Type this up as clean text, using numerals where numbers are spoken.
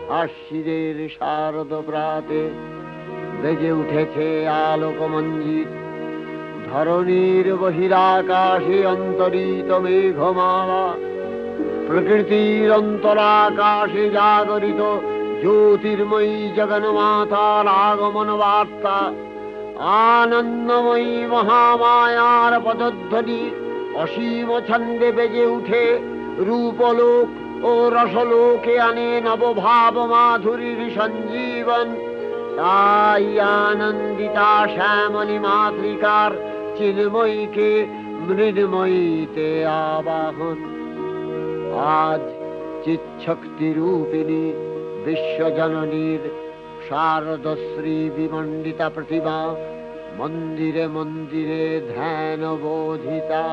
আশ্বিনের শারদ প্রাতে বেজে উঠেছে আলোকমঞ্জিত। ধরণীর বহিরাকাশে অন্তরিত মেঘমালা, প্রকৃতির অন্তরাকাশে জাগরিত জ্যোতির্ময়ী জগন্মাতার আগমন বার্তা। আনন্দময়ী মহামায়ার পদধ্বনি অসীম ছন্দে বেজে উঠে রূপলোক ও রসলোকে আনে নবভাব মাধুরীর সঞ্জীবন। তাই আনন্দিতা শ্যামলী মাতৃকার চিন্ময়ীকে মৃন্ময়ীতে আবাহন। আজ চিৎশক্তি রূপিণী বিশ্বজননীর শারদশ্রী বিমণ্ডিতা প্রতিমা মন্দিরে মন্দিরে ধ্যান বোধিতা।